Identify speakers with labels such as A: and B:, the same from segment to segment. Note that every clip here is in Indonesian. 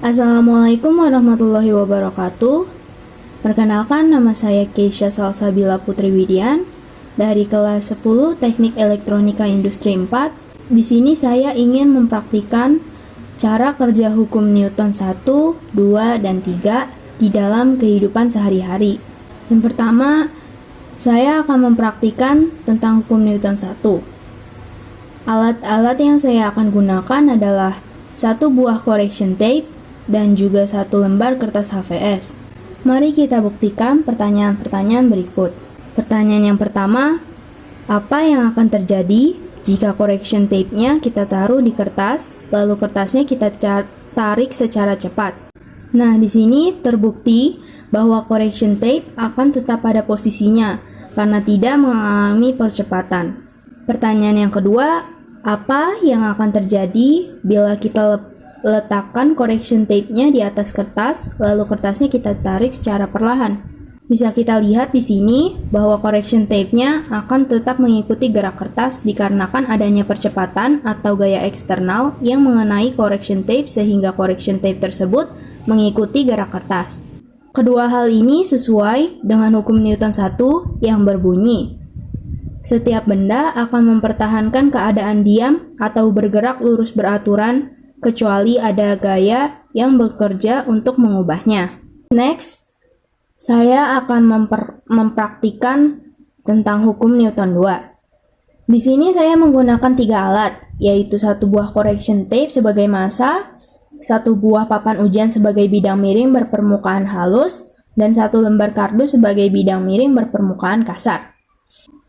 A: Assalamualaikum warahmatullahi wabarakatuh. Perkenalkan, nama saya Keisha Salsabila Putri Widian dari kelas 10 Teknik Elektronika Industri 4. Di sini saya ingin mempraktikkan cara kerja hukum Newton 1, 2, dan 3 di dalam kehidupan sehari-hari. Yang pertama, saya akan mempraktikkan tentang hukum Newton 1. Alat-alat yang saya akan gunakan adalah satu buah correction tape dan juga satu lembar kertas HVS. Mari kita buktikan pertanyaan-pertanyaan berikut. Pertanyaan yang pertama, apa yang akan terjadi jika correction tape-nya kita taruh di kertas, lalu kertasnya kita tarik secara cepat? Nah, di sini terbukti bahwa correction tape akan tetap pada posisinya karena tidak mengalami percepatan. Pertanyaan yang kedua, apa yang akan terjadi bila kita letakkan correction tape-nya di atas kertas, lalu kertasnya kita tarik secara perlahan? Bisa kita lihat di sini bahwa correction tape-nya akan tetap mengikuti gerak kertas dikarenakan adanya percepatan atau gaya eksternal yang mengenai correction tape sehingga correction tape tersebut mengikuti gerak kertas. Kedua hal ini sesuai dengan hukum Newton 1 yang berbunyi, setiap benda akan mempertahankan keadaan diam atau bergerak lurus beraturan kecuali ada gaya yang bekerja untuk mengubahnya. Next, saya akan mempraktikkan tentang hukum Newton 2. Di sini saya menggunakan 3 alat, yaitu satu buah correction tape sebagai massa, satu buah papan ujian sebagai bidang miring berpermukaan halus, dan satu lembar kardus sebagai bidang miring berpermukaan kasar.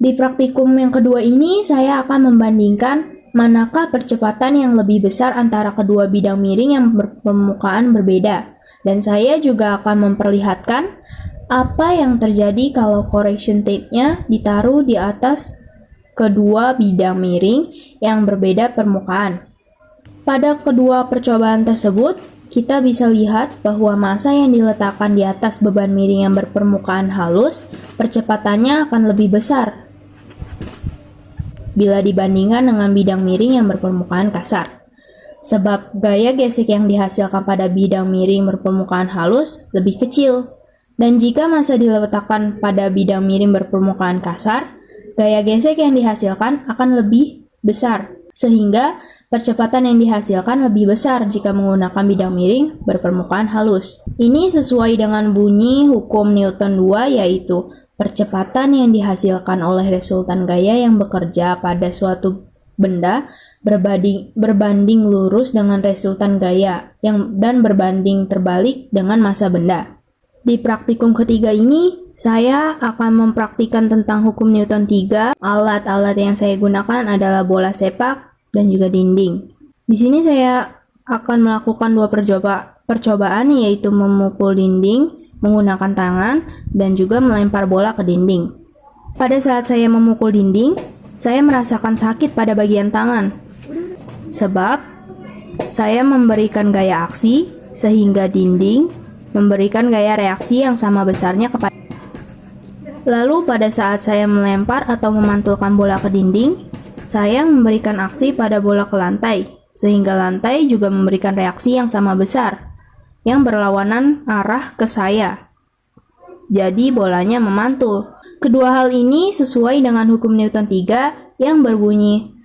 A: Di praktikum yang kedua ini, saya akan membandingkan manakah percepatan yang lebih besar antara kedua bidang miring yang berpermukaan berbeda. Dan saya juga akan memperlihatkan apa yang terjadi kalau correction tape-nya ditaruh di atas kedua bidang miring yang berbeda permukaan. Pada kedua percobaan tersebut, kita bisa lihat bahwa massa yang diletakkan di atas beban miring yang berpermukaan halus, percepatannya akan lebih besar bila dibandingkan dengan bidang miring yang berpermukaan kasar. Sebab gaya gesek yang dihasilkan pada bidang miring berpermukaan halus lebih kecil. Dan jika massa diletakkan pada bidang miring berpermukaan kasar, gaya gesek yang dihasilkan akan lebih besar. Sehingga percepatan yang dihasilkan lebih besar jika menggunakan bidang miring berpermukaan halus. Ini sesuai dengan bunyi hukum Newton 2, yaitu percepatan yang dihasilkan oleh resultan gaya yang bekerja pada suatu benda berbanding lurus dengan resultan gaya dan berbanding terbalik dengan massa benda. Di praktikum ketiga ini, saya akan mempraktikkan tentang hukum Newton 3. Alat-alat yang saya gunakan adalah bola sepak dan juga dinding. Di sini saya akan melakukan 2 percobaan, yaitu memukul dinding menggunakan tangan dan juga melempar bola ke dinding. Pada saat saya memukul dinding, saya merasakan sakit pada bagian tangan. Sebab saya memberikan gaya aksi sehingga dinding memberikan gaya reaksi yang sama besarnya kepada. Lalu pada saat saya melempar atau memantulkan bola ke dinding, saya memberikan aksi pada bola ke lantai, sehingga lantai juga memberikan reaksi yang sama besar, yang berlawanan arah ke saya. Jadi bolanya memantul. Kedua hal ini sesuai dengan hukum Newton 3 yang berbunyi,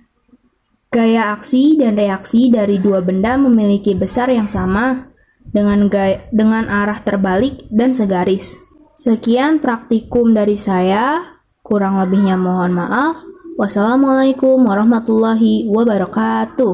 A: gaya aksi dan reaksi dari dua benda memiliki besar yang sama dengan arah terbalik dan segaris. Sekian praktikum dari saya, kurang lebihnya mohon maaf. Wassalamualaikum warahmatullahi wabarakatuh.